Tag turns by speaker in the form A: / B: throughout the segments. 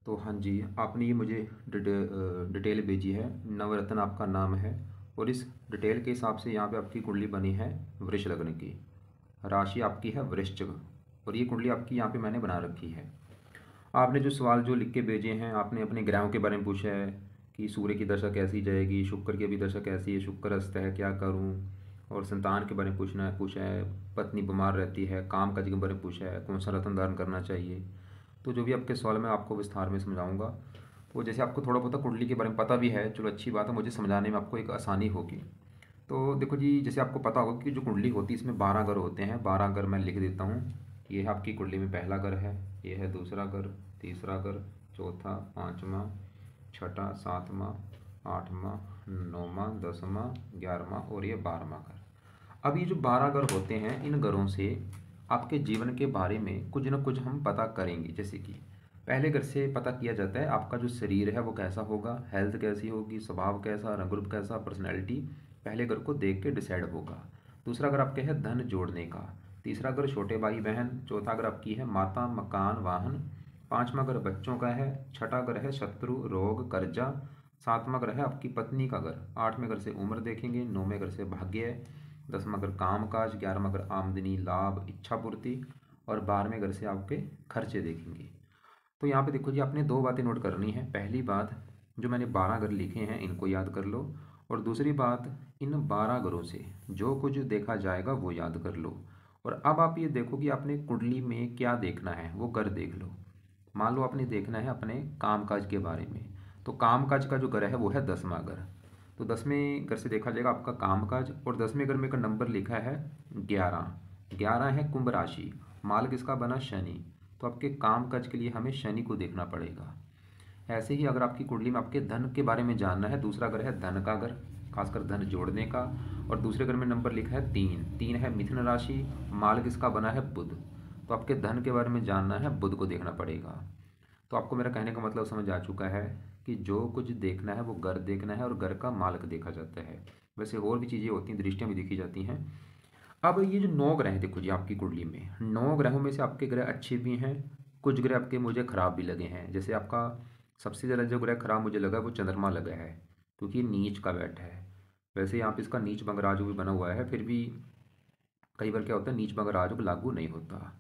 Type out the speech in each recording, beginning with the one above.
A: तो हाँ जी, आपने ये मुझे डिटेल भेजी है। नवरत्न आपका नाम है और इस डिटेल के हिसाब से यहाँ पे आपकी कुंडली बनी है वृष लग्न की। राशि आपकी है वृश्चिक और ये कुंडली आपकी यहाँ पे मैंने बना रखी है। आपने जो सवाल जो लिख के भेजे हैं, आपने अपने ग्रहों के बारे में पूछा है कि सूर्य की दशा कैसी जाएगी, शुक्र की अभी दशा कैसी है, शुक्र अस्त है क्या करूँ, और संतान के बारे में पूछा है, पत्नी बीमार रहती है, काम काज के बारे में पूछा है, कौन सा रत्न धारण करना चाहिए। तो जो भी आपके सवाल मैं आपको विस्तार में समझाऊंगा। वो जैसे आपको थोड़ा बहुत कुंडली के बारे में पता भी है, चलो अच्छी बात है, मुझे समझाने में आपको एक आसानी होगी। तो देखो जी, जैसे आपको पता होगा कि जो कुंडली होती है इसमें 12 घर होते हैं। 12 घर मैं लिख देता हूँ। ये है आपकी कुंडली में पहला घर है, ये है दूसरा घर, तीसरा घर, चौथा, पाँचवा, छठा, सातवां, आठवां, नौवां, दसवां, 11वां और ये 12वां घर। अब ये जो 12 घर होते हैं, इन घरों से आपके जीवन के बारे में कुछ ना कुछ हम पता करेंगे। जैसे कि पहले घर से पता किया जाता है आपका जो शरीर है वो कैसा होगा, हेल्थ कैसी होगी, स्वभाव कैसा, रंग रूप कैसा, पर्सनैलिटी पहले घर को देख के डिसाइड होगा। दूसरा घर आपके है धन जोड़ने का। तीसरा घर छोटे भाई बहन। चौथा घर आपकी है माता, मकान, वाहन। पांचवा घर बच्चों का है। छठा घर है शत्रु, रोग, कर्जा। सातवां घर है आपकी पत्नी का घर। आठवें घर से उम्र देखेंगे। नौवें घर से भाग्य। 10वां घर काम काज। 11वां घर आमदनी, लाभ, इच्छा पूर्ति। और 12वें घर से आपके खर्चे देखेंगे। तो यहाँ पे देखो जी, आपने दो बातें नोट करनी है। पहली बात, जो मैंने 12 घर लिखे हैं इनको याद कर लो। और दूसरी बात, इन 12 घरों से जो कुछ देखा जाएगा वो याद कर लो। और अब आप ये देखो कि आपने कुंडली में क्या देखना है, वो घर देख लो। मान लो आपने देखना है अपने कामकाज के बारे में, तो कामकाज का जो घर है वो है 10वां घर। तो 10वें घर से देखा जाएगा आपका कामकाज। और 10वें घर में का नंबर लिखा है 11। 11 है कुंभ राशि। माल किसका बना, शनि। तो आपके कामकाज के लिए हमें शनि को देखना पड़ेगा। ऐसे ही अगर आपकी कुंडली में आपके धन के बारे में जानना है, दूसरा घर है धन का घर, खासकर धन जोड़ने का। और दूसरे घर में नंबर लिखा है 3। 3 है मिथुन राशि। माल किसका बना है, बुध। तो आपके धन के बारे में जानना है, बुध को देखना पड़ेगा। तो आपको मेरा कहने का मतलब समझ आ चुका है कि जो कुछ देखना है वो घर देखना है और घर का मालक देखा जाता है। वैसे और भी चीज़ें होती हैं, दृष्टियाँ भी देखी जाती हैं। अब ये जो 9 ग्रह हैं, देखो जी आपकी कुंडली में 9 ग्रहों में से आपके ग्रह अच्छे भी हैं, कुछ ग्रह आपके मुझे खराब भी लगे हैं। जैसे आपका सबसे ज़्यादा जो ग्रह खराब मुझे लगा वो चंद्रमा लगा है, क्योंकि ये नीच का बैठा है। वैसे यहाँ पे इसका नीच भंग राजयोग भी बना हुआ है, फिर भी कई बार क्या होता है नीच भंग राजयोग लागू नहीं होता।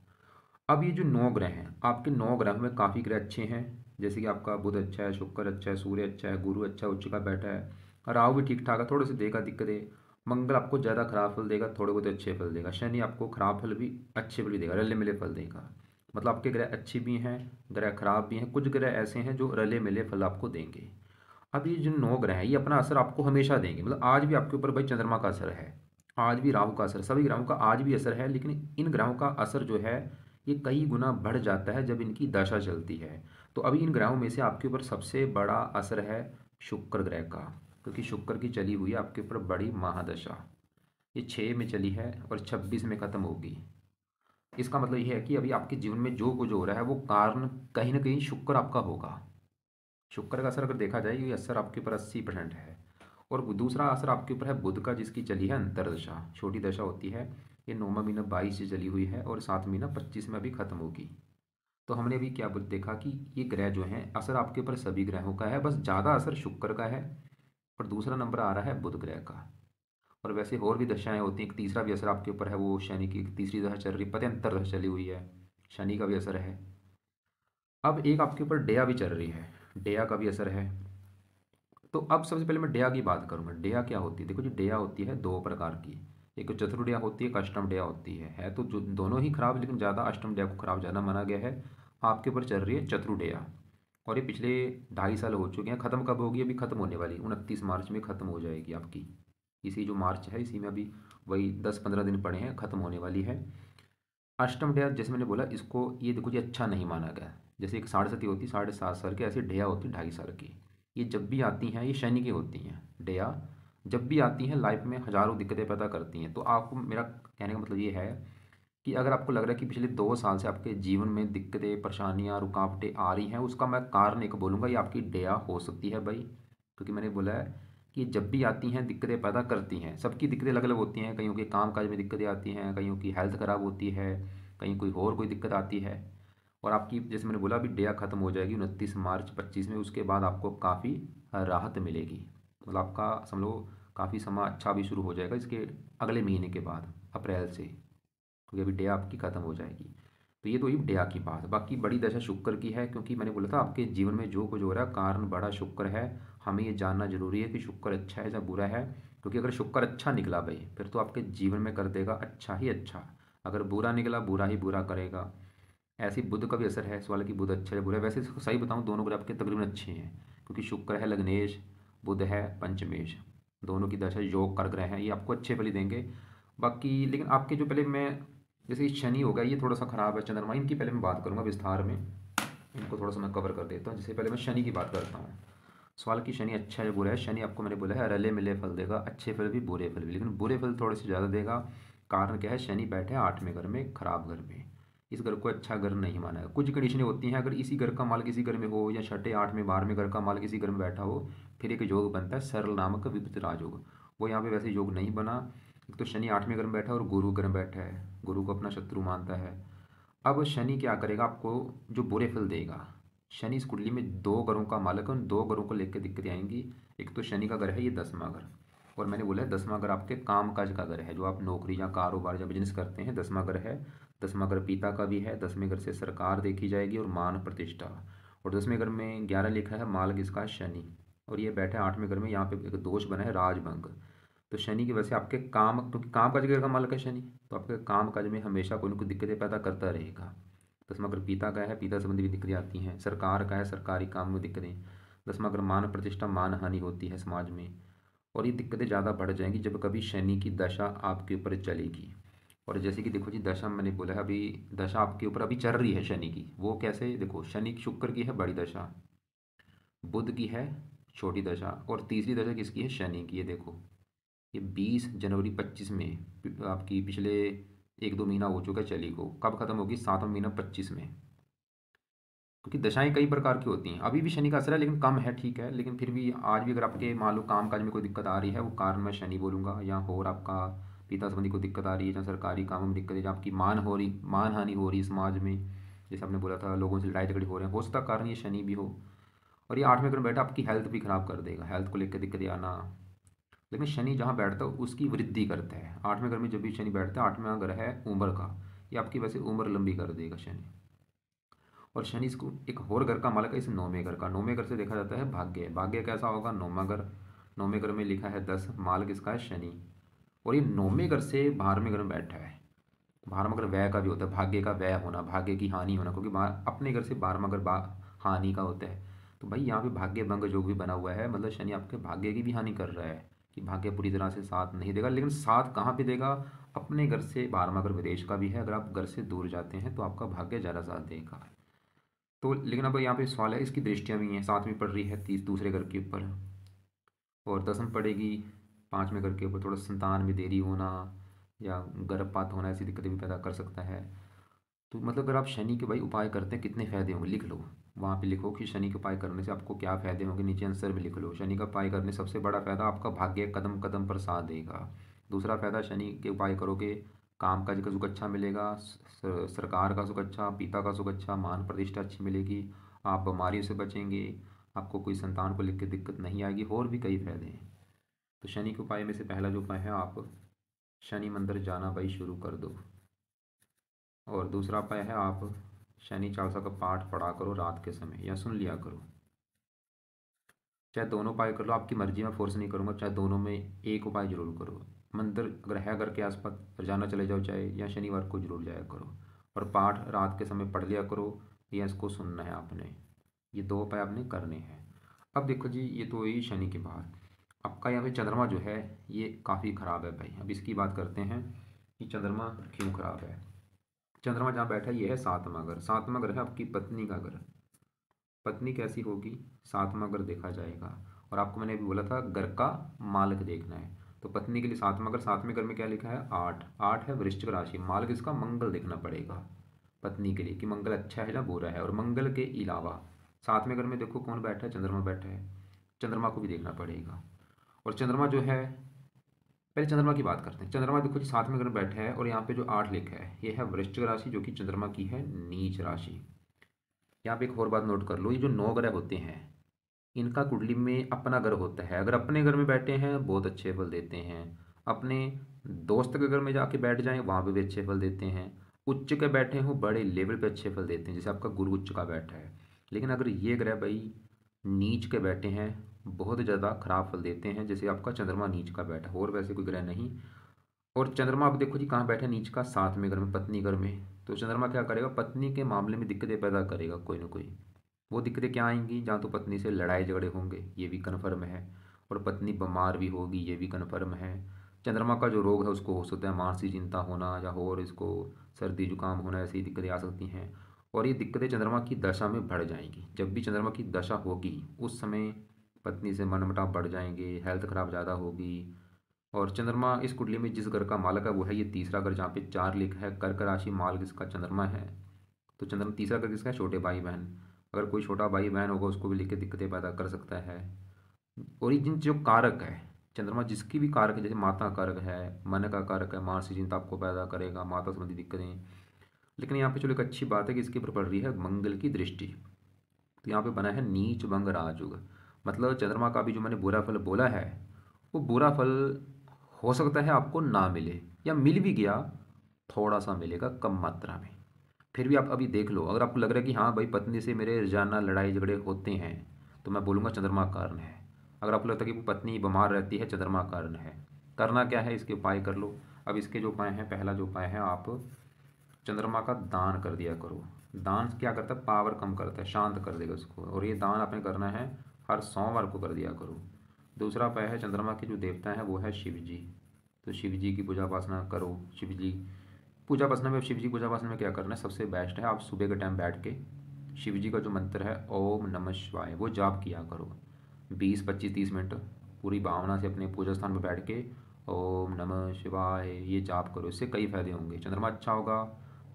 A: अब ये जो 9 ग्रह हैं, आपके 9 ग्रहों में काफ़ी ग्रह अच्छे हैं। जैसे कि आपका बुध अच्छा है, शुक्र अच्छा है, सूर्य अच्छा है, गुरु अच्छा है, उच्च का बैठा है। राहु भी ठीक ठाक है, थोड़े से देगा दिक्कतें। मंगल आपको ज़्यादा खराब फल देगा, थोड़े बहुत अच्छे फल देगा। शनि आपको खराब फल भी अच्छे फल भी देगा, रले मिले फल देगा। मतलब आपके ग्रह अच्छे भी हैं, ग्रह खराब भी हैं, कुछ ग्रह ऐसे हैं जो रले मिले फल आपको देंगे। अब ये जो 9 ग्रह हैं ये अपना असर आपको हमेशा देंगे। मतलब आज भी आपके ऊपर भाई चंद्रमा का असर है, आज भी राहु का असर, सभी ग्रहों का आज भी असर है। लेकिन इन ग्रहों का असर जो है ये कई गुना बढ़ जाता है जब इनकी दशा चलती है। तो अभी इन ग्रहों में से आपके ऊपर सबसे बड़ा असर है शुक्र ग्रह का, क्योंकि शुक्र की चली हुई है आपके ऊपर बड़ी महादशा। ये 6 में चली है और 26 में ख़त्म होगी। इसका मतलब ये है कि अभी आपके जीवन में जो कुछ हो रहा है वो कारण कहीं ना कहीं शुक्र आपका होगा। शुक्र का असर अगर देखा जाए, ये असर आपके ऊपर 80% है। और दूसरा असर आपके ऊपर है बुध का, जिसकी चली है अंतरदशा, छोटी दशा होती है। ये 9वां महीना 22 से चली हुई है और 7वां महीना 25 में अभी खत्म होगी। तो हमने अभी क्या देखा कि ये ग्रह जो हैं असर आपके ऊपर सभी ग्रहों का है, बस ज़्यादा असर शुक्र का है। और दूसरा नंबर आ रहा है बुध ग्रह का। और वैसे और भी दशाएं होती हैं, एक तीसरा भी असर आपके ऊपर है, वो शनि की तीसरी दशा चल रही, पता है अंतरदशा चली हुई है, शनि का भी असर है। अब एक आपके ऊपर डेया भी चल रही है, डेया का भी असर है। तो अब सबसे पहले मैं डेया की बात करूंगा। डेया क्या होती है, देखो जी डेया होती है दो प्रकार की। एक चतुर डेया होती है, एक अष्टम डेया होती है तो जो दोनों ही खराब, लेकिन ज़्यादा अष्टम डेया को खराब ज़्यादा माना गया है। आपके ऊपर चल रही है चतुर डेया। और ये पिछले 2.5 साल हो चुके हैं। ख़त्म कब होगी, अभी ख़त्म होने वाली 29 मार्च में ख़त्म हो जाएगी आपकी। इसी जो मार्च है इसी में अभी वही 10-15 दिन पड़े हैं, ख़त्म होने वाली है। अष्टम डेया जैसे मैंने बोला, इसको ये देखो जी अच्छा नहीं माना गया। जैसे एक 7.5 होती, 7.5 साल की, ऐसी डेया होती 2.5 साल की। ये जब भी आती हैं ये शनि की होती हैं डेया। जब भी आती हैं लाइफ में हज़ारों दिक्कतें पैदा करती हैं। तो आपको मेरा कहने का मतलब ये है कि अगर आपको लग रहा है कि पिछले 2 साल से आपके जीवन में दिक्कतें, परेशानियाँ, रुकावटें आ रही हैं, उसका मैं कारण एक बोलूँगा, ये आपकी डेया हो सकती है भाई। क्योंकि मैंने बोला है कि जब भी आती हैं दिक्कतें पैदा करती हैं। सबकी दिक्कतें अलग अलग होती हैं, कईयों के काम काज में दिक्कतें आती हैं, कईयों की हेल्थ ख़राब होती है, कहीं कोई और कोई दिक्कत आती है। और आपकी जैसे मैंने बोला अभी डेया ख़त्म हो जाएगी 29 मार्च 25 में, उसके बाद आपको काफ़ी राहत मिलेगी। मतलब आपका समझ लो काफ़ी समय अच्छा भी शुरू हो जाएगा इसके अगले महीने के बाद, अप्रैल से, क्योंकि अभी डेया आपकी ख़त्म हो जाएगी। तो ये तो ये डेया की बात है। बाकी बड़ी दशा शुक्र की है, क्योंकि मैंने बोला था आपके जीवन में जो कुछ हो रहा है कारण बड़ा शुक्र है। हमें ये जानना जरूरी है कि शुक्र अच्छा है या बुरा है, क्योंकि अगर शुक्र अच्छा निकला भाई फिर तो आपके जीवन में कर देगा अच्छा ही अच्छा। अगर बुरा निकला बुरा ही बुरा करेगा। ऐसे ही बुध का भी असर है, सवाल कि बुध अच्छा है बुरा है। वैसे इसको सही बताऊं दोनों ग्रह आपके तकरीबन अच्छे हैं, क्योंकि शुक्र है लग्नेश, बुध है पंचमेश, दोनों की दशा योग कर ग्रह हैं, ये आपको अच्छे फल ही देंगे। बाकी लेकिन आपके जो पहले मैं जैसे कि शनि हो गया ये थोड़ा सा खराब है, चंद्रमा, इनकी पहले मैं बात करूंगा विस्तार में, इनको थोड़ा सा मैं कवर कर देता हूँ। जैसे पहले मैं शनि की बात करता हूँ। सवाल कि शनि अच्छा है बुरा है। शनि आपको मैंने बोला है रले मिले फल देगा, अच्छे फल भी बुरे फल भी, लेकिन बुरे फल थोड़े से ज़्यादा देगा। कारण क्या है, शनि बैठे हैं 8वें घर में, खराब घर में। इस घर को अच्छा घर नहीं माना है। कुछ कंडीशनें होती हैं, अगर इसी घर का माल किसी घर में हो या छठे 8वें 12वें घर का माल किसी घर में बैठा हो, फिर एक योग बनता है सरल नामक विपरीत राजयोग। वो यहाँ पे वैसे योग नहीं बना। एक तो शनि 8वें घर में बैठा है और गुरु घर में बैठा है, गुरु को अपना शत्रु मानता है। अब शनि क्या करेगा, आपको जो बुरे फल देगा। शनि इस कुंडली में दो ग्रहों का मालिक है, उन दो ग्रहों को लेकर दिक्कतें आएंगी। एक तो शनि का घर है ये 10वां घर, और मैंने बोला है 10वां घर आपके काम काज का घर है, जो आप नौकरी या कारोबार या बिजनेस करते हैं 10वां घर है। 10वां घर पिता का भी है, 10वें घर से सरकार देखी जाएगी और मान प्रतिष्ठा। और 10वें घर में 11 लिखा है माल किसका, शनि, और ये बैठा है 8वें घर में। यहाँ पे एक दोष बना है राजभंग। तो शनि की वजह से आपके काम, क्योंकि काम काज का मालिक है शनि, तो आपके काम काज में हमेशा कोई ना कोई दिक्कतें पैदा करता रहेगा। दसवां अगर पिता का है, पिता संबंधी भी दिक्कतें आती हैं। सरकार का है, सरकारी काम में दिक्कतें। 10वां अगर मान प्रतिष्ठा मान हानि होती है समाज में। और ये दिक्कतें ज़्यादा बढ़ जाएंगी जब कभी शनि की दशा आपके ऊपर चलेगी। और जैसे कि देखो जी दशा मैंने बोला है अभी, दशा आपके ऊपर अभी चल रही है शनि की। वो कैसे, देखो शनि शुक्र की है बड़ी दशा, बुध की है छोटी दशा, और तीसरी दशा किसकी है, शनि की। ये देखो ये 20 जनवरी 25 में आपकी पिछले 1-2 महीना हो चुका है चली को, कब खत्म होगी, 7वां महीना 25 में। क्योंकि दशाएं कई प्रकार की होती हैं, अभी भी शनि का असर है लेकिन कम है, ठीक है, लेकिन फिर भी आज भी अगर आपके मान लो काम काज में कोई दिक्कत आ रही है, वो कारण मैं शनि बोलूँगा। या और आपका पिता संबंधी कोई दिक्कत आ रही है, या सरकारी कामों में दिक्कत है, या आपकी मान हानि हो रही है समाज में, जैसे आपने बोला था लोगों से लड़ाई झगड़े हो रहे हैं, हो सकता कारण ये शनि भी हो। और ये 8वें घर में बैठा आपकी हेल्थ भी खराब कर देगा, हेल्थ को लेकर दिक्कतें आना। लेकिन शनि जहाँ बैठता है उसकी वृद्धि करता है। 8वें घर में जब भी शनि बैठता है, 8वां घर है उम्र का, ये आपकी वैसे उम्र लंबी कर देगा शनि। और शनि इसको एक और घर का मालिक है, इस 9वें घर का। 9वें घर से देखा जाता है भाग्य, भाग्य कैसा होगा, 9वां घर। 9वें घर में लिखा है 10, माल किसका है, शनि। और ये 9वें घर से 12वें घर में बैठा है। 12वां घर व्यय का भी होता है, भाग्य का व्यय होना, भाग्य की हानि होना, क्योंकि अपने घर से 12वां घर हानि का होता है। तो भाई यहाँ पे भाग्य भंग जो भी बना हुआ है, मतलब शनि आपके भाग्य की भी हानि कर रहा है, कि भाग्य पूरी तरह से साथ नहीं देगा। लेकिन साथ कहाँ पे देगा, अपने घर से। 12वां घर विदेश का भी है, अगर आप घर से दूर जाते हैं तो आपका भाग्य ज़्यादा साथ देगा। तो लेकिन अब यहाँ पे सवाल है, इसकी दृष्टियाँ भी हैं, 7वीं पड़ रही है दूसरे घर के ऊपर, और 10वीं पड़ेगी 5वें घर के ऊपर। थोड़ा संतान में देरी होना या गर्भपात होना, ऐसी दिक्कतें भी पैदा कर सकता है। तो मतलब अगर आप शनि के भाई उपाय करते हैं, कितने फ़ायदे होंगे लिख लो। वहाँ पे लिखो कि शनि के उपाय करने से आपको क्या फ़ायदे होंगे, नीचे आंसर में लिख लो। शनि का उपाय करने सबसे बड़ा फ़ायदा, आपका भाग्य कदम कदम पर साथ देगा। दूसरा फ़ायदा, शनि के उपाय करोगे काम काज का सुख अच्छा मिलेगा, सरकार का सुख अच्छा, पिता का सुख अच्छा, मान प्रतिष्ठा अच्छी मिलेगी, आप बीमारियों से बचेंगे, आपको कोई संतान को लेकर दिक्कत नहीं आएगी, और भी कई फ़ायदे हैं। तो शनि के उपाय में से पहला जो उपाय है, आप शनि मंदिर जाना भाई शुरू कर दो। और दूसरा उपाय है, आप शनि चालीसा का पाठ पढ़ा करो रात के समय, या सुन लिया करो। चाहे दोनों उपाय कर लो, आपकी मर्जी, में फोर्स नहीं करूँगा, चाहे दोनों में एक उपाय जरूर करो। मंदिर अगर है घर के आसपास रोजाना चले जाओ चाहे, या शनिवार को जरूर जाया करो। और पाठ रात के समय पढ़ लिया करो, या इसको सुनना है आपने। ये दो उपाय आपने करने हैं। अब देखो जी, ये तो यही शनि की बात। आपका यहाँ पे चंद्रमा जो है ये काफ़ी ख़राब है भाई। अब इसकी बात करते हैं कि चंद्रमा क्यों ख़राब है। चंद्रमा जहाँ बैठा है ये है 7वां घर। 7वां घर है आपकी पत्नी का घर। पत्नी कैसी होगी, 7वां घर देखा जाएगा। और आपको मैंने अभी बोला था घर का मालिक देखना है, तो पत्नी के लिए 7वां घर। 7वें घर में क्या लिखा है, 8। 8 है वृश्चिक राशि, मालिक इसका मंगल देखना पड़ेगा पत्नी के लिए, कि मंगल अच्छा है या बुरा है। और मंगल के अलावा 7वें घर में देखो कौन बैठा है, चंद्रमा बैठा है, चंद्रमा को भी देखना पड़ेगा। और चंद्रमा जो है, पहले चंद्रमा की बात करते हैं। चंद्रमा देखो जी 7वें घर में बैठा है, और यहाँ पे जो 8 लिखा है ये है वृश्चिक राशि, जो कि चंद्रमा की है नीच राशि। यहाँ पे एक और बात नोट कर लो, ये जो 9 ग्रह होते हैं इनका कुंडली में अपना घर होता है। अगर अपने घर में बैठे हैं बहुत अच्छे फल देते हैं, अपने दोस्त के घर में जाके बैठ जाएं वहाँ पे भी अच्छे फल देते हैं, उच्च के बैठे हों बड़े लेवल पे अच्छे फल देते हैं, जैसे आपका गुरु उच्च का बैठा है। लेकिन अगर ये ग्रह भाई नीच के बैठे हैं बहुत ज़्यादा खराब फल देते हैं, जैसे आपका चंद्रमा नीच का बैठा है और वैसे कोई ग्रह नहीं। और चंद्रमा आप देखो जी कहाँ बैठा है, नीच का 7वें घर में, पत्नी घर में। तो चंद्रमा क्या करेगा, पत्नी के मामले में दिक्कतें पैदा करेगा कोई ना कोई। वो दिक्कतें क्या आएंगी, जहाँ तो पत्नी से लड़ाई झगड़े होंगे ये भी कन्फर्म है, और पत्नी बीमार भी होगी ये भी कन्फर्म है। चंद्रमा का जो रोग है उसको हो सकता है मानसिक चिंता होना, या और इसको सर्दी जुकाम होना, ऐसी दिक्कतें आ सकती हैं। और ये दिक्कतें चंद्रमा की दशा में बढ़ जाएंगी। जब भी चंद्रमा की दशा होगी उस समय पत्नी से मनमुटाव बढ़ जाएंगे, हेल्थ खराब ज़्यादा होगी। और चंद्रमा इस कुंडली में जिस घर का मालक है वो है ये तीसरा घर, जहाँ पे 4 लिखा है, कर्क राशि मालक इसका चंद्रमा है। तो चंद्रमा तीसरा घर किसका है, छोटे भाई बहन। अगर कोई छोटा भाई बहन होगा उसको भी लिख के दिक्कतें पैदा कर सकता है। और ये जिन जो कारक है, चंद्रमा जिसकी भी कारक है, जैसे माता कारक है, मन का कारक है, मानसिक चिंता आपको पैदा करेगा, माता संबंधी दिक्कतें। लेकिन यहाँ पे चलो एक अच्छी बात है कि इसके ऊपर पड़ रही है मंगल की दृष्टि। तो यहाँ पे बना है नीच भंग राजयोग। मतलब चंद्रमा का भी जो मैंने बुरा फल बोला है वो बुरा फल हो सकता है आपको ना मिले, या मिल भी गया थोड़ा सा मिलेगा कम मात्रा में। फिर भी आप अभी देख लो, अगर आपको लग रहा है कि हाँ भाई पत्नी से मेरे रोजाना लड़ाई झगड़े होते हैं, तो मैं बोलूँगा चंद्रमा कारण है। अगर आपको लगता है कि पत्नी बीमार रहती है, चंद्रमा कारण है। करना क्या है, इसके उपाय कर लो। अब इसके जो उपाय हैं, पहला जो उपाय है, आप चंद्रमा का दान कर दिया करो। दान क्या करता है, पावर कम करता है, शांत कर देगा उसको। और ये दान आपने करना है हर सोमवार को कर दिया करो। दूसरा उपाय है, चंद्रमा के जो देवता हैं वो है शिव जी। तो शिव जी की पूजा उपासना करो। शिव जी पूजा उपासना में, शिव जी पूजा उपासना में क्या करना है, सबसे बेस्ट है आप सुबह के टाइम बैठ के शिव जी का जो मंत्र है ओम नमः शिवाय वो जाप किया करो। 20 25 30 मिनट पूरी भावना से अपने पूजा स्थान पर बैठ के ओम नमः शिवाय ये जाप करो। इससे कई फायदे होंगे, चंद्रमा अच्छा होगा,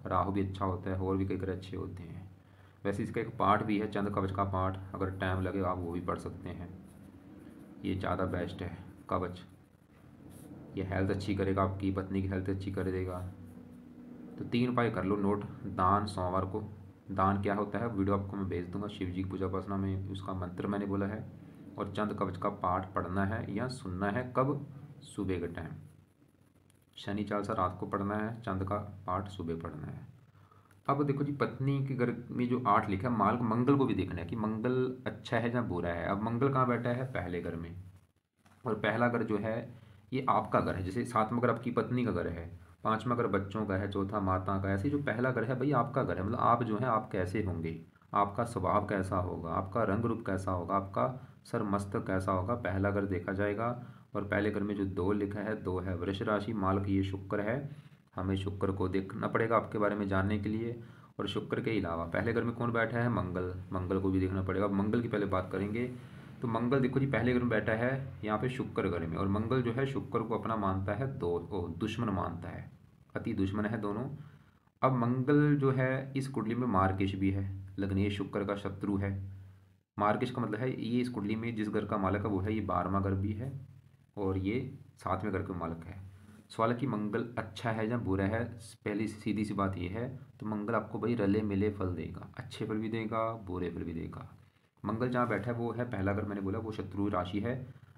A: राहु भी अच्छा होता है, और भी कई ग्रह अच्छे होते हैं। वैसे इसका एक पाठ भी है, चंद्र कवच का पाठ, अगर टाइम लगे आप वो भी पढ़ सकते हैं। ये ज़्यादा बेस्ट है कवच। ये हेल्थ अच्छी करेगा, आपकी पत्नी की हेल्थ अच्छी कर देगा। तो 3 उपाय कर लो नोट। दान सोमवार को, दान क्या होता है वीडियो आपको मैं भेज दूंगा, शिव जी की पूजा उपासना में उसका मंत्र मैंने बोला है। और चंद्र कवच का पाठ पढ़ना है या सुनना है, कब, सुबह के टाइम। शनि चालीसा रात को पढ़ना है, चंद्र का पाठ सुबह पढ़ना है। अब देखो जी, पत्नी के घर में जो 8 लिखा है, माल मंगल को भी देखना है कि मंगल अच्छा है या बुरा है। अब मंगल कहाँ बैठा है, पहले घर में। और पहला घर जो है ये आपका घर है, जैसे 7वां घर आपकी पत्नी का घर है, 5वां घर बच्चों का है, चौथा माता का है। ऐसे जो पहला घर है भाई आपका घर है। मतलब आप जो है आप कैसे होंगे, आपका स्वभाव कैसा होगा, आपका रंग रूप कैसा होगा, आपका सर मस्तक कैसा होगा, पहला घर देखा जाएगा। और पहले घर में जो 2 लिखा है, 2 है वृष राशि, मालक ये शुक्र है। हमें शुक्र को देखना पड़ेगा आपके बारे में जानने के लिए। और शुक्र के अलावा पहले घर में कौन बैठा है, मंगल, मंगल को भी देखना पड़ेगा। अब मंगल की पहले बात करेंगे। तो मंगल देखो जी पहले घर में बैठा है यहाँ पे शुक्र घर में, और मंगल जो है शुक्र को अपना मानता है दुश्मन मानता है, अति दुश्मन है दोनों। अब मंगल जो है इस कुंडली में मार्केश भी है, लग्नेश शुक्र का शत्रु है। मार्केश का मतलब है ये इस कुंडली में जिस घर का मालक है वो है ये 12वां घर भी है, और ये 7वें घर का मालक है। सवाल है कि मंगल अच्छा है या बुरा है। पहली सीधी सी बात ये है, तो मंगल आपको भाई रले मिले फल देगा, अच्छे फल भी देगा बुरे फल भी देगा। मंगल जहाँ बैठा है वो है पहला घर, मैंने बोला वो शत्रु राशि है।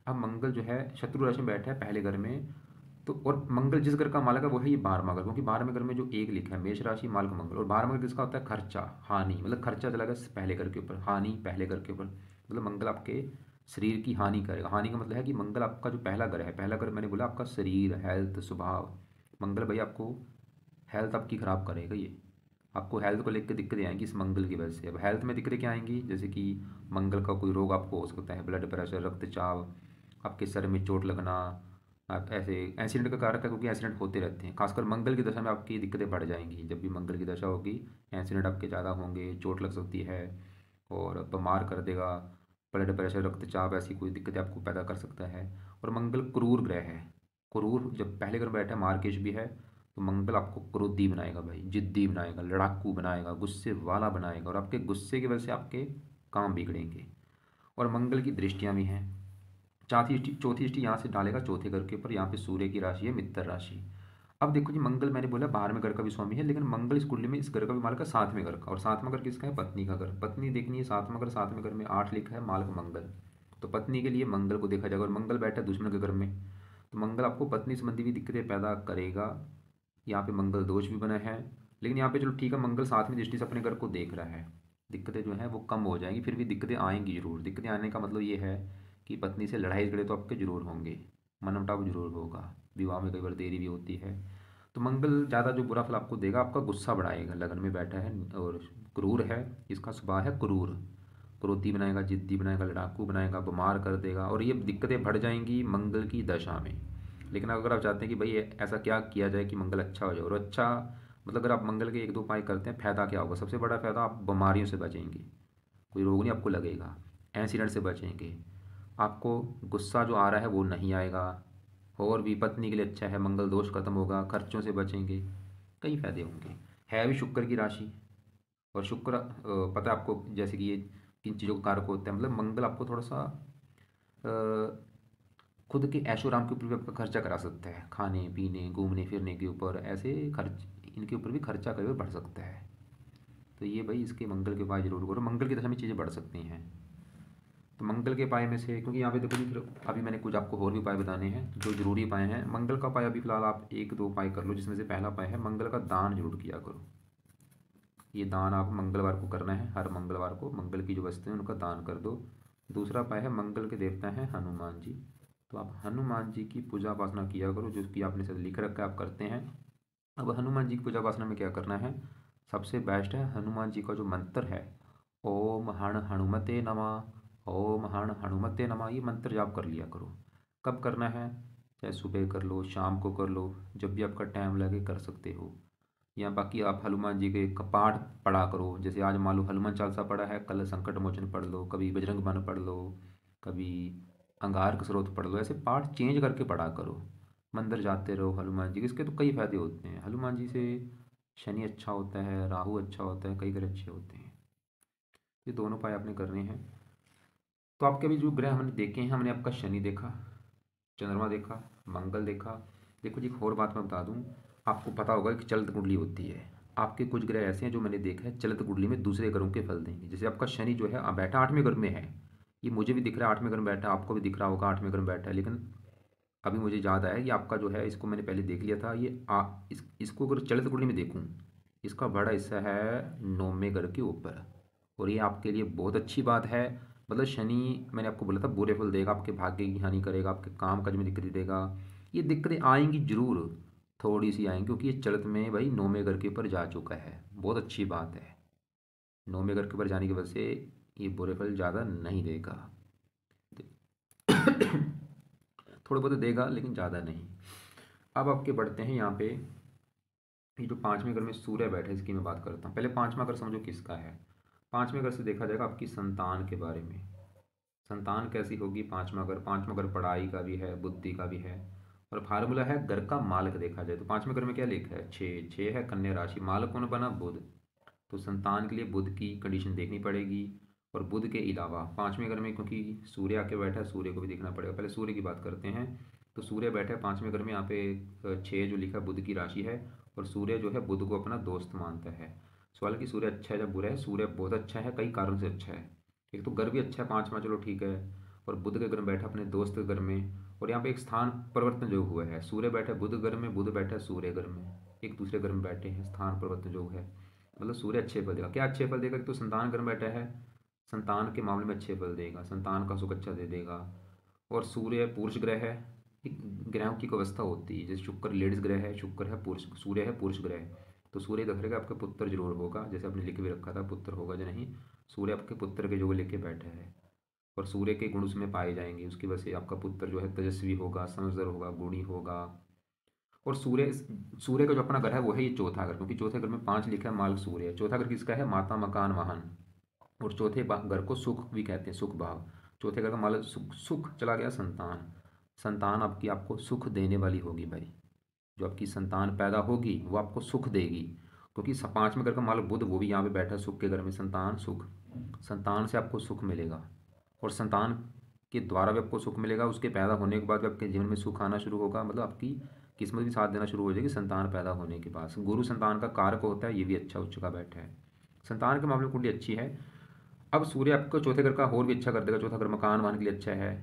A: अब मंगल जो है शत्रु राशि में बैठा है पहले घर में। तो और मंगल जिस घर का मालक है वो है ये 12वां घर, क्योंकि 12वें घर में जो 1 लिखा है मेष राशि मालक मंगल। और 12वां घर किसका होता है, खर्चा हानि, मतलब खर्चा चला गया पहले घर के ऊपर, हानि पहले घर के ऊपर। मतलब मंगल आपके शरीर की हानि करेगा। हानि का मतलब है कि मंगल आपका जो पहला घर है, पहला घर मैंने बोला आपका शरीर, हेल्थ, स्वभाव। मंगल भाई आपको हेल्थ आपकी ख़राब करेगा ये। आपको हेल्थ को लेकर दिक्कतें आएंगी इस मंगल की वजह से। अब हेल्थ में दिक्कतें क्या आएंगी, जैसे कि मंगल का कोई रोग आपको हो सकता है, ब्लड प्रेशर, रक्तचाप, आपके सर में चोट लगना। आप ऐसे एक्सीडेंट का कारक है, क्योंकि एक्सीडेंट होते रहते हैं, खासकर मंगल की दशा में आपकी दिक्कतें बढ़ जाएंगी। जब भी मंगल की दशा होगी एक्सीडेंट आपके ज़्यादा होंगे, चोट लग सकती है और बीमार कर देगा। ब्लड प्रेशर, रक्तचाप, ऐसी कोई दिक्कतें आपको पैदा कर सकता है। और मंगल क्रूर ग्रह है। क्रूर जब पहले घर में बैठा है, मार्केश भी है, तो मंगल आपको क्रोधी बनाएगा भाई, जिद्दी बनाएगा, लड़ाकू बनाएगा, गुस्से वाला बनाएगा, और आपके गुस्से की वजह से आपके काम बिगड़ेंगे। और मंगल की दृष्टियां भी हैं। चौथी दृष्टि यहाँ से डालेगा चौथे घर के ऊपर, यहाँ पे सूर्य की राशि है मित्र राशि। अब देखो जी, मंगल मैंने बोला बाहर में घर का भी स्वामी है, लेकिन मंगल इस कुंडली में इस घर का भी मालिक है, साथ में घर का। और साथ में घर किसका है? पत्नी का घर। पत्नी देखनी है साथ में घर, साथ में घर में 8 लिखा है, मालिक मंगल। तो पत्नी के लिए मंगल को देखा जाएगा, और मंगल बैठा है दुश्मन के घर में, तो मंगल आपको पत्नी संबंधी भी दिक्कतें पैदा करेगा। यहाँ पे मंगल दोष भी बना है, लेकिन यहाँ पे चलो ठीक है, मंगल साथ में दृष्टि से अपने घर को देख रहा है, दिक्कतें जो हैं वो कम हो जाएंगी। फिर भी दिक्कतें आएंगी जरूर। दिक्कतें आने का मतलब ये है कि पत्नी से लड़ाई झगड़े तो आपके जरूर होंगे, मनमुटाव जरूर होगा, विवाह में कई बार देरी भी होती है। तो मंगल ज़्यादा जो बुरा फल आपको देगा, आपका गुस्सा बढ़ाएगा। लगन में बैठा है और क्रूर है, इसका स्वभाव है क्रूर, क्रोधी बनाएगा, जिद्दी बनाएगा, लड़ाकू बनाएगा, बीमार कर देगा, और ये दिक्कतें बढ़ जाएंगी मंगल की दशा में। लेकिन अगर आप चाहते हैं कि भाई ऐसा क्या किया जाए कि मंगल अच्छा हो जाए, और अच्छा मतलब अगर आप मंगल के 1-2 उपाय करते हैं, फायदा क्या होगा? सबसे बड़ा फायदा, आप बीमारियों से बचेंगे, कोई रोग नहीं आपको लगेगा, एक्सीडेंट से बचेंगे, आपको गुस्सा जो आ रहा है वो नहीं आएगा, और भी पत्नी के लिए अच्छा है, मंगल दोष खत्म होगा, खर्चों से बचेंगे, कई फायदे होंगे। है भी शुक्र की राशि, और शुक्र पता है आपको जैसे कि ये किन चीज़ों का कारक होता है, मतलब मंगल आपको थोड़ा सा खुद के ऐशो आराम के ऊपर भी आपका खर्चा करा सकता है, खाने पीने घूमने फिरने के ऊपर, ऐसे खर्च इनके ऊपर भी खर्चा कभी बढ़ सकता है। तो ये भाई इसके मंगल के उपाय जरूर करो, मंगल की दशा में चीज़ें बढ़ सकती हैं। तो मंगल के उपाय में से, क्योंकि यहाँ पे देखो जी, फिर अभी मैंने कुछ आपको और भी उपाय बताने हैं जो जरूरी उपाय हैं। मंगल का उपाय अभी फिलहाल आप 1-2 उपाय कर लो, जिसमें से पहला उपाय है मंगल का दान जरूर किया करो। ये दान आप मंगलवार को करना है, हर मंगलवार को मंगल की जो वस्तुएं हैं उनका दान कर दो। दूसरा उपाय है, मंगल के देवता हैं हनुमान जी, तो आप हनुमान जी की पूजा उपासना किया करो, जो कि आपने सब लिख रखा है आप करते हैं। अब हनुमान जी की पूजा उपासना में क्या करना है? सबसे बेस्ट है हनुमान जी का जो मंत्र है, ओम हण हनुमते नमः, ओम हण हनुमते नमः, ये मंत्र जाप कर लिया करो। कब करना है? चाहे सुबह कर लो, शाम को कर लो, जब भी आपका टाइम लगे कर सकते हो। या बाकी आप हनुमान जी के पाठ पढ़ा करो, जैसे आज मान लो हनुमान चालीसा पढ़ा है, कल संकट मोचन पढ़ लो, कभी बजरंग बाण पढ़ लो, कभी अंगारक स्रोत पढ़ लो, ऐसे पाठ चेंज करके पढ़ा करो। मंदिर जाते रहो हनुमान जी के, इसके तो कई फायदे होते हैं। हनुमान जी से शनि अच्छा होता है, राहु अच्छा होता है, कई ग्रह अच्छे होते हैं। ये दोनों उपाय आपने करने हैं। तो आपके भी जो ग्रह हमने देखे हैं, हमने आपका शनि देखा, चंद्रमा देखा, मंगल देखा। देखो जी, एक और बात मैं बता दूं, आपको पता होगा कि चलित कुंडली होती है। आपके कुछ ग्रह ऐसे हैं जो मैंने देखा है चलित कुंडली में दूसरे ग्रहों के फल देंगे। जैसे आपका शनि जो है बैठा 8वें घर में है, ये मुझे भी दिख रहा है 8वें घर में बैठा है, आपको भी दिख रहा होगा 8वें घर में बैठा है। लेकिन अभी मुझे याद आया कि आपका जो है, इसको मैंने पहले देख लिया था, ये इसको अगर चलित कुंडली में देखूँ, इसका बड़ा हिस्सा है 9वें घर के ऊपर, और ये आपके लिए बहुत अच्छी बात है। मतलब शनि मैंने आपको बोला था बुरे फल देगा, आपके भाग्य की हानि करेगा, आपके काम काज में दिक्कत देगा। ये दिक्कतें आएंगी जरूर, थोड़ी सी आएंगी, क्योंकि ये चलत में भाई 9वें घर के ऊपर जा चुका है, बहुत अच्छी बात है। 9वें घर के ऊपर जाने की वजह से ये बुरे फल ज़्यादा नहीं देगा, थोड़े बहुत देगा लेकिन ज़्यादा नहीं। अब आपके बढ़ते हैं यहाँ पे, ये जो 5वें घर में सूर्य बैठे इसकी मैं बात करता हूँ। पहले 5वां घर समझो किसका है। 5वें घर से देखा जाएगा आपकी संतान के बारे में, संतान कैसी होगी। 5वां घर पढ़ाई का भी है, बुद्धि का भी है, और फार्मूला है घर का मालक। देखा जाए तो 5वें घर में क्या लिखा है, 6 6 है कन्या राशि, मालक कौन बना, बुध। तो संतान के लिए बुध की कंडीशन देखनी पड़ेगी। और बुध के अलावा 5वें घर में क्योंकि सूर्य आके बैठा है, सूर्य को भी देखना पड़ेगा। पहले सूर्य की बात करते हैं। तो सूर्य बैठा है 5वें घर में, यहाँ पे 6 जो लिखा है बुध की राशि है, और सूर्य जो है बुध को अपना दोस्त मानता है। सवाल कि सूर्य अच्छा है या बुरा है? सूर्य बहुत अच्छा है, कई कारण से अच्छा है। एक तो घर भी अच्छा है 5वां, चलो ठीक है, और बुध के घर में बैठा अपने दोस्त के घर में। और यहाँ पे एक स्थान परिवर्तन जो हुआ है, सूर्य बैठा है बुध घर में, बुध बैठा है सूर्य घर में, एक दूसरे घर में बैठे हैं, स्थान परिवर्तन जो है। मतलब सूर्य अच्छे फल देगा। क्या अच्छे फल देगा? कि तो संतान घर में बैठा है, संतान के मामले में अच्छे फल देगा, संतान का सुख अच्छा दे देगा। और सूर्य पुरुष ग्रह है, एक ग्रहों की एक अवस्था होती है, जैसे शुक्र लेडीज ग्रह है, शुक्र है पुरुष, सूर्य है पुरुष ग्रह। तो सूर्य देख रहेगा आपका पुत्र जरूर होगा, जैसे आपने लिख भी रखा था पुत्र होगा या नहीं। सूर्य आपके पुत्र के जो लेके बैठा है, और सूर्य के गुण उसमें पाए जाएंगे, उसकी वजह से आपका पुत्र जो है तेजस्वी होगा, समझदार होगा, गुणी होगा। और सूर्य सूर्य का जो अपना घर है वो है ये चौथा घर, क्योंकि चौथे घर में 5 लिखा है, मालिक सूर्य है। चौथा घर किसका है? माता, मकान, वाहन। और चौथे घर को सुख भी कहते हैं, सुख भाव। चौथे घर का मालिक सुख, सुख चला गया संतान। संतान आपकी आपको सुख देने वाली होगी भाई, जो आपकी संतान पैदा होगी वो आपको सुख देगी, क्योंकि 5वें घर का मालिक बुध, वो भी यहाँ पे बैठा है सुख के घर में। संतान सुख, संतान से आपको सुख मिलेगा, और संतान के द्वारा भी आपको सुख मिलेगा, उसके पैदा होने के बाद भी आपके जीवन में सुख आना शुरू होगा। मतलब आपकी किस्मत भी साथ देना शुरू हो जाएगी संतान पैदा होने के पास। गुरु संतान का कारक होता है, ये भी अच्छा उच्च का बैठा है। संतान के मामले में कुंडली अच्छी है। अब सूर्य आपको चौथे घर का और भी अच्छा कर देगा। चौथा घर मकान वाहन के लिए अच्छा है,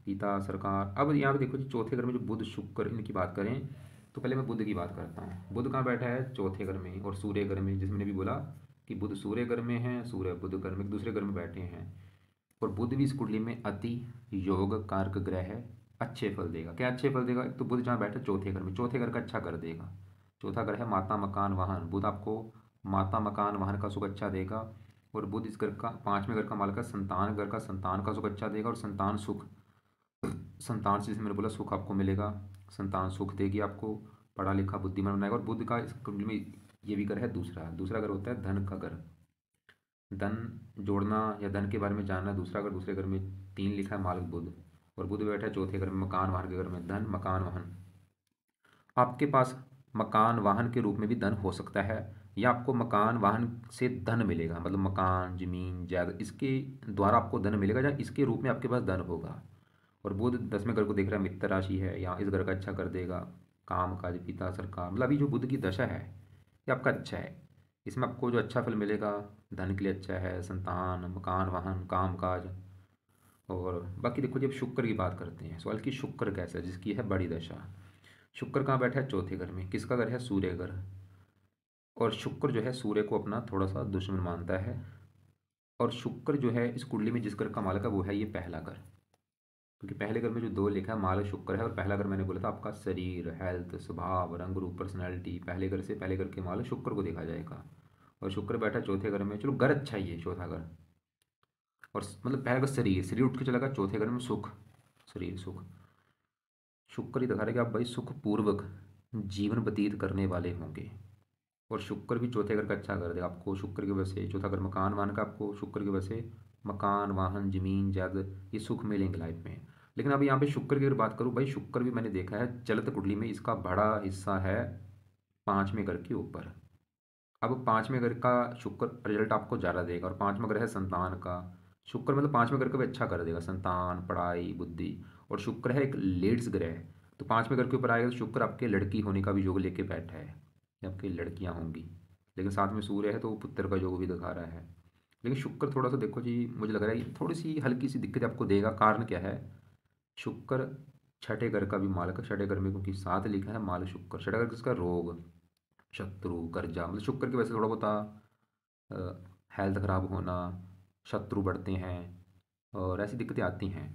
A: पिता सरकार। अब यहाँ पे देखो जी, चौथे घर में जो बुध शुक्र इनकी बात करें तो पहले मैं बुध की बात करता हूँ। बुध कहाँ बैठा है? चौथे घर में और सूर्य घर में, जिसमें भी बोला कि बुध सूर्य घर में है, सूर्य बुध घर में, दूसरे घर में बैठे हैं। और बुध भी इस कुंडली में अति योग कारक ग्रह है, अच्छे फल देगा। क्या अच्छे फल देगा? एक तो बुध जहाँ बैठे चौथे घर में, चौथे घर का अच्छा कर देगा। चौथा घर है माता मकान वाहन, बुध आपको माता मकान वाहन का सुख अच्छा देगा। और बुध इस घर का पांचवें घर का मालिक है, संतान घर का संतान का सुख अच्छा देगा। और संतान सुख, संतान से जैसे मैंने बोला सुख आपको मिलेगा, संतान सुख देगी आपको, पढ़ा लिखा बुद्धिमान बनाएगा। और बुध का इस कुंडली में ये भी घर है दूसरा, दूसरा घर होता है धन का घर, धन जोड़ना या धन के बारे में जानना। दूसरा घर, दूसरे घर में 3 लिखा है मालिक बुध, और बुध बैठा है चौथे घर में मकान वाहन के घर में। धन मकान वाहन, आपके पास मकान वाहन के रूप में भी धन हो सकता है, या आपको मकान वाहन से धन मिलेगा, मतलब मकान जमीन जायदाद इसके द्वारा आपको धन मिलेगा, या इसके रूप में आपके पास धन होगा। और बुध 10वें घर को देख रहा है, मित्र राशि है, या इस घर का अच्छा कर देगा, काम काज पिता सरकार। मतलब अभी जो बुध की दशा है ये आपका अच्छा है, इसमें आपको जो अच्छा फल मिलेगा, धन के लिए अच्छा है, संतान मकान वाहन काम काज। और बाकी देखो, जब शुक्र की बात करते हैं, सवाल कि शुक्र कैसा है, जिसकी है बड़ी दशा। शुक्र कहाँ बैठा है? चौथे घर में। किसका घर है? सूर्य घर। और शुक्र जो है सूर्य को अपना थोड़ा सा दुश्मन मानता है। और शुक्र जो है इस कुंडली में जिस घर का मालिक है वो है ये पहला घर, क्योंकि पहले घर में जो 2 लिखा है मालिक शुक्र है, और पहला घर मैंने बोला था आपका शरीर, हेल्थ, स्वभाव, रंग रूप, पर्सनैलिटी। पहले घर से पहले घर के मालिक शुक्र को देखा जाएगा। और शुक्र बैठा चौथे घर में, चलो घर अच्छा ही है चौथा घर। और मतलब पहला घर शरीर, शरीर उठ के चला गया चौथे घर में सुख, शरीर सुख। शुक्र ही दिखा रहा है कि आप भाई सुखपूर्वक जीवन व्यतीत करने वाले होंगे। और शुक्र भी चौथे घर का अच्छा कर देगा आपको। शुक्र की वजह से चौथा घर मकान वाहन का, आपको शुक्र की वजह से मकान वाहन जमीन जायदाद ये सुख मिलेंगे लाइफ में। लेकिन अभी यहाँ पे शुक्र की अगर बात करूँ भाई, शुक्र भी मैंने देखा है चलत कुंडली में इसका बड़ा हिस्सा है पांचवें घर के ऊपर। अब पांचवें घर का शुक्र रिजल्ट आपको ज़्यादा देगा। और पांचवा घर है संतान का। शुक्र मतलब पांचवें घर का भी अच्छा कर देगा, संतान पढ़ाई बुद्धि। और शुक्र है एक लेड्स ग्रह, तो पांचवें घर के ऊपर आएगा तो शुक्र आपके लड़की होने का भी योग लेके बैठा है, कि आपकी लड़कियां होंगी। लेकिन साथ में सूर्य है तो वो पुत्र का योग भी दिखा रहा है। लेकिन शुक्र थोड़ा सा देखो जी, मुझे लग रहा है ये थोड़ी सी हल्की सी दिक्कत आपको देगा। कारण क्या है? शुक्र छठे घर का भी मालिक है, छठे घर में क्योंकि 7 लिखा है मालिक शुक्र। छठा घर किसका? रोग, शत्रु, कर्जा। मतलब शुक्र की वजह से थोड़ा बहुत हेल्थ खराब होना, शत्रु बढ़ते हैं और ऐसी दिक्कतें आती हैं।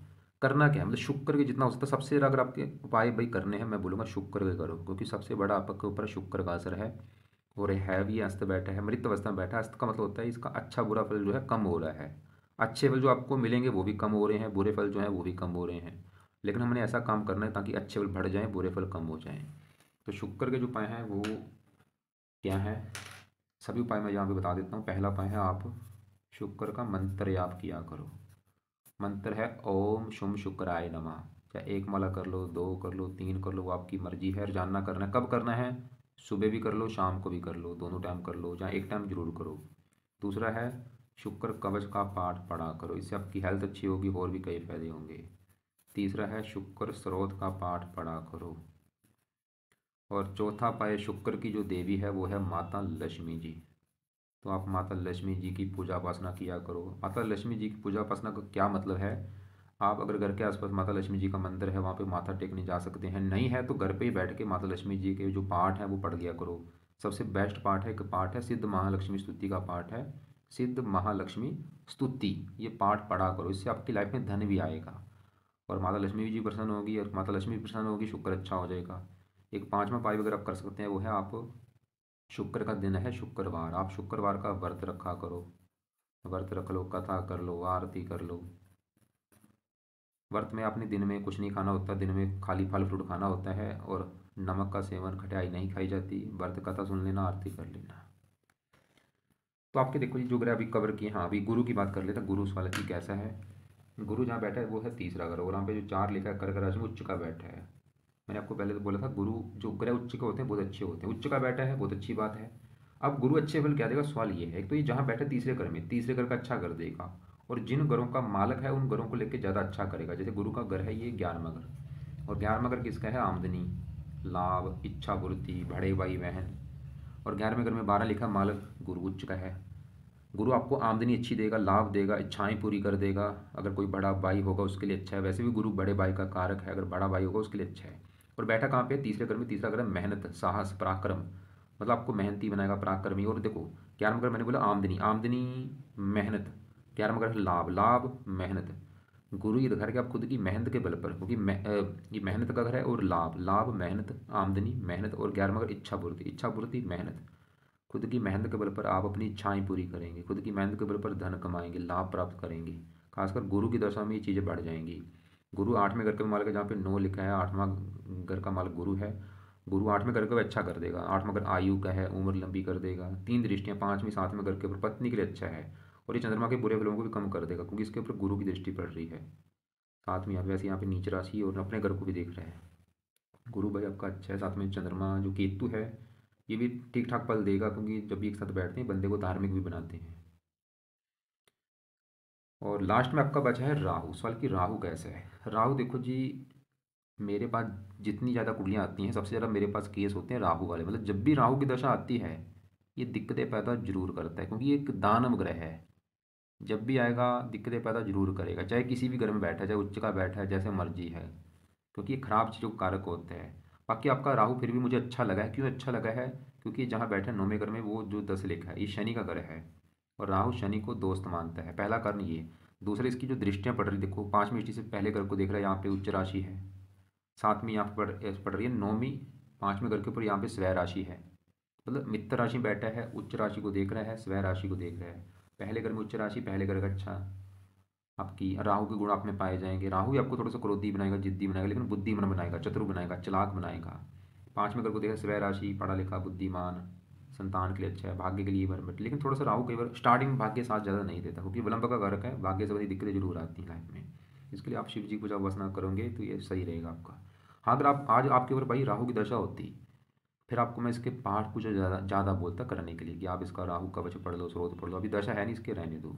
A: करना क्या है? मतलब शुक्र के जितना हो सकता है सबसे ज़्यादा अगर आपके उपाय भाई करने हैं, मैं बोलूँगा शुक्र के करो, क्योंकि सबसे बड़ा आपके ऊपर शुक्र का असर है। और है भी अस्त बैठा है, मृत अवस्था में बैठा है। अस्त का मतलब होता है इसका अच्छा बुरा फल जो है कम हो रहा है। अच्छे फल जो आपको मिलेंगे वो भी कम हो रहे हैं, बुरे फल जो हैं वो भी कम हो रहे हैं। लेकिन हमने ऐसा काम करना है ताकि अच्छे फल बढ़ जाएं, बुरे फल कम हो जाएं। तो शुक्र के जो उपाय हैं वो क्या है? सभी उपाय मैं यहाँ पे बता देता हूँ। पहला उपाय है आप शुक्र का मंत्र याप किया करो। मंत्र है ओम शुम शुक्राय नमः। चाहे 1 माला कर लो, 2 कर लो, 3 कर लो, वो आपकी मर्जी है। जानना करना है कब करना है? सुबह भी कर लो शाम को भी कर लो, दोनों टाइम कर लो, जहाँ एक टाइम जरूर करो। दूसरा है शुक्र कवच का पाठ पढ़ा करो, इससे आपकी हेल्थ अच्छी होगी और भी कई फायदे होंगे। तीसरा है शुक्र स्रोत का पाठ पढ़ा करो। और चौथा उपाय शुक्र की जो देवी है वो है माता लक्ष्मी जी। तो आप माता लक्ष्मी जी की पूजा उपासना किया करो। माता लक्ष्मी जी की पूजा उपासना का क्या मतलब है? आप अगर घर के आसपास माता लक्ष्मी जी का मंदिर है वहाँ पे माथा टेकने जा सकते हैं, नहीं है तो घर पे ही बैठ के माता लक्ष्मी जी के जो पाठ है वो पढ़ लिया करो। सबसे बेस्ट पाठ है, एक पाठ है सिद्ध महालक्ष्मी स्तुति का पाठ है, सिद्ध महालक्ष्मी स्तुति। ये पाठ पढ़ा करो, इससे आपकी लाइफ में धन भी आएगा और माता लक्ष्मी जी प्रसन्न होगी। और माता लक्ष्मी प्रसन्न होगी, शुक्र अच्छा हो जाएगा। एक पांचवा उपाय अगर आप कर सकते हैं वो है आप शुक्र का दिन है शुक्रवार, आप शुक्रवार का व्रत रखा करो। व्रत रख लो, कथा कर लो, आरती कर लो। व्रत में आपने दिन में कुछ नहीं खाना होता, दिन में खाली फल फ्रूट खाना होता है और नमक का सेवन खटाई नहीं खाई जाती। व्रत कथा सुन लेना, आरती कर लेना। तो आपके देखो जी जो ग्रह अभी कवर किए। हाँ, अभी गुरु की बात कर लेते हैं। गुरु वाला की कैसा है? गुरु जहाँ बैठा है वो है तीसरा घर, और यहाँ पे जो 4 लिखा है कर्क राशि में उच्च का बैठा है। मैंने आपको पहले तो बोला था गुरु जो ग्रह उच्च के होते हैं बहुत अच्छे होते हैं। उच्च का बैठा है बहुत अच्छी बात है। अब गुरु अच्छे फल क्या देगा? सवाल ये है, एक तो ये जहाँ बैठा तीसरे घर में, तीसरे घर का अच्छा कर देगा। और जिन घरों का मालक है उन घरों को लेकर ज़्यादा अच्छा करेगा। जैसे गुरु का घर है ये 11वां घर, और 11वां घर किसका है? आमदनी। लाभ, इच्छा पूर्ति, बड़े भाई बहन। और 11वें घर में 12 लिखा, मालक गुरु उच्च का है। गुरु आपको आमदनी अच्छी देगा, लाभ देगा, इच्छाएं पूरी कर देगा। अगर कोई बड़ा भाई होगा उसके लिए अच्छा है, वैसे भी गुरु बड़े भाई का कारक है, अगर बड़ा भाई होगा उसके लिए अच्छा है। और बैठा कहाँ पे है? तीसरे घर में। तीसरा घर है मेहनत, साहस, पराक्रम। मतलब आपको मेहनती बनाएगा, पराक्रमी। और देखो 11वां घर मैंने बोला आमदनी, आमदनी, मेहनत। 11वां घर है लाभ, लाभ, मेहनत। गुरु ये दिखा रहा है कि आप खुद की मेहनत के बल पर, क्योंकि ये मेहनत का घर है, और लाभ, लाभ, मेहनत, आमदनी, मेहनत। और 11वां घर इच्छा पूर्ति, इच्छा पूर्ति, मेहनत। खुद की मेहनत के बल पर आप अपनी इच्छाएं पूरी करेंगे, खुद की मेहनत के बल पर धन कमाएंगे, लाभ प्राप्त करेंगे। खासकर गुरु की दशा में ये चीज़ें बढ़ जाएंगी। गुरु 8वें घर के मालिक है, जहाँ पे 9 लिखा है, 8वां घर का मालिक गुरु है। गुरु 8वें घर को भी अच्छा कर देगा। 8वां घर आयु का है, उम्र लंबी कर देगा। 3 दृष्टियाँ, 5वीं 7वें घर के ऊपर पत्नी के लिए अच्छा है। और ये चंद्रमा के बुरे फलों को भी कम कर देगा, क्योंकि इसके ऊपर गुरु की दृष्टि पड़ रही है। 7वीं, यहाँ पे वैसे यहाँ पे नीच राशि और अपने घर को भी देख रहा है। गुरु भाई आपका अच्छा है। साथ में चंद्रमा जो केतु है, ये भी ठीक ठाक फल देगा, क्योंकि जब भी एक साथ बैठते हैं बंदे को धार्मिक भी बनाते हैं। और लास्ट में आपका बचा है राहु। सवाल कि राहु कैसा है। राहु देखो जी, मेरे पास जितनी ज़्यादा कुंडलियाँ आती हैं, सबसे ज़्यादा मेरे पास केस होते हैं राहु वाले। मतलब जब भी राहु की दशा आती है, ये दिक्कतें पैदा जरूर करता है, क्योंकि ये एक दानव ग्रह है। जब भी आएगा दिक्कतें पैदा जरूर करेगा, चाहे किसी भी घर में बैठा है, चाहे उच्च का बैठा है, जैसे मर्जी है, क्योंकि ये खराब चीज़ों का कारक होते हैं। बाकी आपका राहु फिर भी मुझे अच्छा लगा है। क्यों अच्छा लगा है? क्योंकि जहाँ बैठे 9वें घर में, वो जो 10 लिखा है, ये शनि का घर है। और राहु शनि को दोस्त मानता है, पहला कारण ये। दूसरे, इसकी जो दृष्टियाँ पड़ रही, देखो 5वीं दृष्टि से पहले घर को देख रहा है, यहाँ पे उच्च राशि है। 7वीं यहाँ पर पड़ रही है, 9वीं 5वें घर के ऊपर यहाँ पे स्वय राशि है। मतलब मित्र राशि बैठा है, उच्च राशि को देख रहा है, स्वय राशि को देख रहा है। पहले घर में उच्च राशि, पहले घर का अच्छा। आपकी राहु के गुण आप में पाए जाएंगे। राहु ही आपको थोड़ा सा क्रोधी बनाएगा, जिद्दी बनाएगा, लेकिन बुद्धिमान बनाएगा, चतुर बनाएगा, चालाक बनाएगा। 5वें घर को देखा, स्वय राशि, पढ़ा लिखा, बुद्धिमान, संतान के लिए अच्छा है, भाग्य के लिए बट लेकिन थोड़ा सा राहु कई बार स्टार्टिंग में भाग्य साथ ज़्यादा नहीं देता, क्योंकि विलंब का कारक है, भाग्य संबंधी दिक्कतें जरूर आती हैं लाइफ में। इसके लिए आप शिव जी की पूजा उपासना करोगे तो ये सही रहेगा आपका। हाँ, अगर आप आज आपके ऊपर भाई राहु की दशा होती, फिर आपको मैं इसके पाठ पूजा ज़्यादा ज़्यादा बोलता करने के लिए, कि आप इसका राहु कवच पढ़ लो, स्रोत पढ़ लो। अभी दशा है नहीं, इसके रहने दो,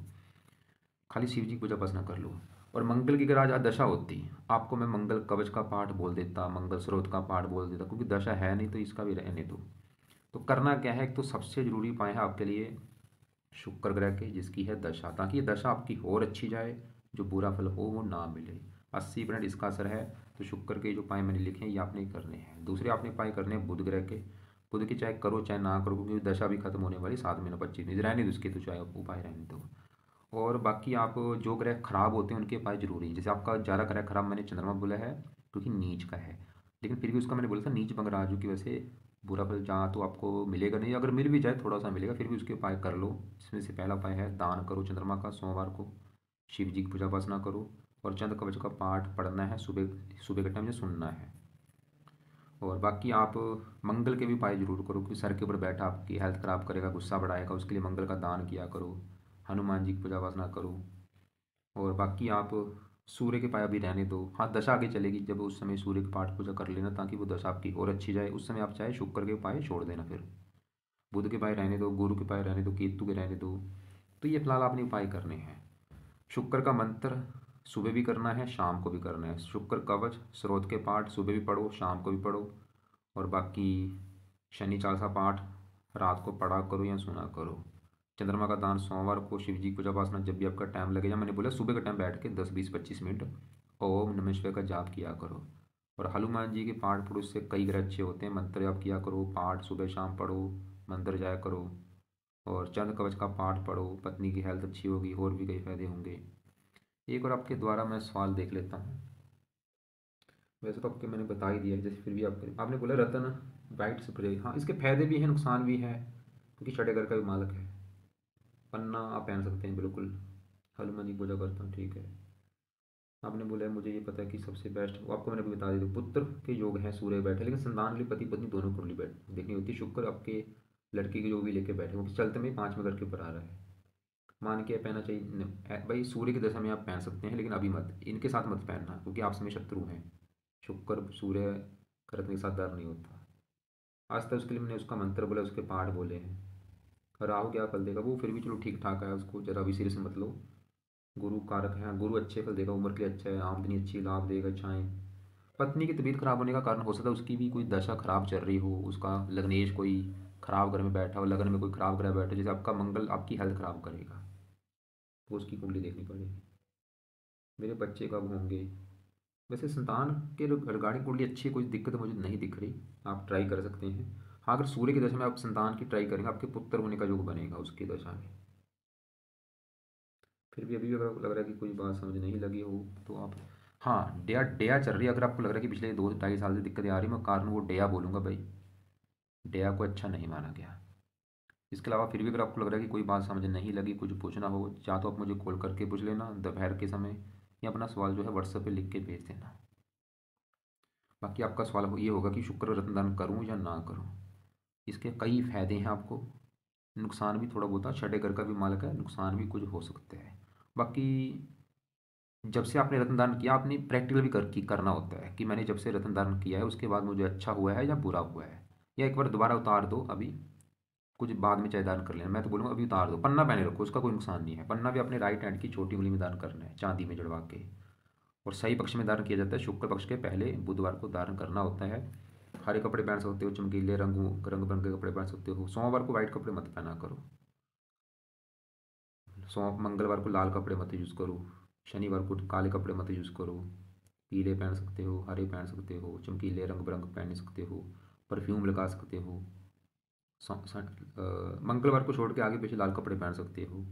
A: खाली शिव जी की पूजा उपासना कर लो। और मंगल की अगर आज दशा होती, आपको मैं मंगल कवच का पाठ बोल देता, मंगल स्रोत का पाठ बोल देता, क्योंकि दशा है नहीं तो इसका भी रहने दो। तो करना क्या है, एक तो सबसे जरूरी उपाय है आपके लिए शुक्र ग्रह के, जिसकी है दशा, ताकि ये दशा आपकी और अच्छी जाए, जो बुरा फल हो वो ना मिले। 80% इसका असर है। तो शुक्र के जो उपाय मैंने लिखे हैं ये आपने करने हैं। दूसरे आपने उपाय करने हैं बुध ग्रह के। बुध की चाहे करो चाहे ना करो, क्योंकि दशा भी खत्म होने वाली 7 महीने 25 दिन, रहने दो उसके, तो चाहे उपाय रहने दो। और बाकी आप जो ग्रह खराब होते हैं उनके उपाय जरूरी हैं। जैसे आपका ज़्यादा ग्रह खराब मैंने चंद्रमा बोला है, क्योंकि नीच का है, लेकिन फिर भी उसका मैंने बोला था नीच बंगराजू की वजह से बुरा फल जहाँ तो आपको मिलेगा नहीं, अगर मिल भी जाए थोड़ा सा मिलेगा, फिर भी उसके उपाय कर लो। इसमें से पहला उपाय है दान करो चंद्रमा का, सोमवार को शिव जी की पूजा उपासना करो। और चंद्र कवच का पाठ पढ़ना है, सुबह सुबह के टाइम में सुनना है। और बाकी आप मंगल के भी उपाय जरूर करो, क्योंकि सर के ऊपर बैठा आपकी हेल्थ खराब करेगा, गुस्सा बढ़ाएगा, उसके लिए मंगल का दान किया करो, हनुमान जी की पूजा उपासना करो। और बाकी आप सूर्य के पाया भी रहने दो। हाँ, दशा आगे चलेगी, जब उस समय सूर्य का पाठ पूजा कर लेना, ताकि वो दशा आपकी और अच्छी जाए। उस समय आप चाहे शुक्र के पाए छोड़ देना, फिर बुध के पाए रहने दो, गुरु के पाए रहने दो, केतु के रहने दो। तो ये फिलहाल आपने उपाय करने हैं। शुक्र का मंत्र सुबह भी करना है, शाम को भी करना है। शुक्र कवच स्रोत के पाठ सुबह भी पढ़ो, शाम को भी पढ़ो। और बाकी शनि चालीसा पाठ रात को पढ़ा करो या सुना करो। चंद्रमा का दान सोमवार को, शिव जी की पूजा उपासना जब भी आपका टाइम लगेगा, मैंने बोला सुबह का टाइम बैठ के 10 20 25 मिनट ओम नमः शिवाय का जाप किया करो। और हनुमान जी के पाठ पढ़ो, उससे कई ग्रह अच्छे होते हैं। मंत्र जाप किया करो, पाठ सुबह शाम पढ़ो, मंदिर जाया करो। और चंद्र कवच का पाठ पढ़ो, पत्नी की हेल्थ अच्छी होगी, और भी कई फायदे होंगे। एक और आपके द्वारा मैं सवाल देख लेता हूँ। वैसे तो आपके मैंने बता ही दिया है, जैसे फिर भी आपने बोला रतन वाइट स्प्रे। हाँ, इसके फायदे भी हैं, नुकसान भी है, क्योंकि छठे घर का भी मालक है। पन्ना आप पहन सकते हैं बिल्कुल। हनुमान जी की पूजा करता हूँ, ठीक है। आपने बोला है मुझे ये पता है कि सबसे बेस्ट, वो आपको मैंने अभी बता दिया, पुत्र के योग हैं सूर्य बैठे, लेकिन संतान के लिए पति पत्नी दोनों कुंडली बैठ देखनी होती है। शुक्र आपके लड़की के जो भी लेके बैठे, वो चलते में 5वें घर के ऊपर आ रहा है। मान के पहनना चाहिए भाई, सूर्य की दशा में आप पहन सकते हैं, लेकिन अभी मत, इनके साथ मत पहनना, क्योंकि आपस में शत्रु हैं। शुक्र सूर्य का रत्न के साथ दर नहीं होता। आज तक उसके लिए मैंने उसका मंत्र बोला, उसके पाठ बोले हैं। राहु क्या फल देगा, वो फिर भी चलो ठीक ठाक है, उसको जरा भी सीरियस मत लो। गुरु कारक है, गुरु अच्छे फल देगा, उम्र के लिए अच्छा है, आमदनी अच्छी, लाभ देगा, इच्छाएं पत्नी की तबीयत खराब होने का कारण हो सकता है उसकी भी कोई दशा खराब चल रही हो, उसका लग्नेश कोई खराब घर में बैठा हो, लगन में कोई खराब ग्रह बैठा हो, जैसे आपका मंगल आपकी हेल्थ खराब करेगा, तो उसकी कुंडली देखनी पड़ेगी। मेरे बच्चे कब होंगे? वैसे संतान के रिगार्डिंग कुंडली अच्छी, कोई दिक्कत मुझे नहीं दिख रही। आप ट्राई कर सकते हैं। हाँ, अगर सूर्य की दशा में आप संतान की ट्राई करेंगे, आपके पुत्र होने का योग बनेगा उसकी दशा में। फिर भी अभी अगर लग रहा है कि कोई बात समझ नहीं लगी हो तो आप, हाँ, डेया डेया चल रही है। अगर आपको लग रहा है कि पिछले 2 ढाई साल से दिक्कतें आ रही, मैं कारण वो डेया बोलूँगा भाई। डेया को अच्छा नहीं माना गया। इसके अलावा फिर भी अगर आपको लग रहा है कि कोई बात समझ नहीं लगी, कुछ पूछना हो, या तो आप मुझे कॉल करके पूछ लेना दोपहर के समय, या अपना सवाल जो है व्हाट्सएप पे लिख के भेज देना। बाकी आपका सवाल ये होगा कि शुक्र रत्नदान करूं या ना करूं। इसके कई फायदे हैं आपको, नुकसान भी थोड़ा बहुत है, छठे घर का भी मालिक है, नुकसान भी कुछ हो सकते हैं। बाकी जब से आपने रत्नदान किया, आपने प्रैक्टिकल भी करना होता है कि मैंने जब से रत्नदान किया है उसके बाद मुझे अच्छा हुआ है या बुरा हुआ है, या एक बार दोबारा उतार दो अभी, कुछ बाद में चाहे दान कर लेना। मैं तो बोलूँगा अभी उतार दो, पन्ना पहने रखो, उसका कोई नुकसान नहीं है। पन्ना भी अपने राइट हैंड की छोटी उंगली में दान करना है, चांदी में जड़वा के। और सही पक्ष में दान किया जाता है, शुक्ल पक्ष के पहले बुधवार को दान करना होता है। हरे कपड़े पहन सकते हो, चमकीले रंग बिरंगे कपड़े पहन सकते हो। सोमवार को वाइट कपड़े मत पहना करो। मंगलवार को लाल कपड़े मत यूज़ करो। शनिवार को काले कपड़े मत यूज़ करो। पीले पहन सकते हो, हरे पहन सकते हो, चमकीले रंग बिरंग पहन सकते हो, परफ्यूम लगा सकते हो। मंगलवार को छोड़ के आगे पीछे लाल कपड़े पहन सकते हो।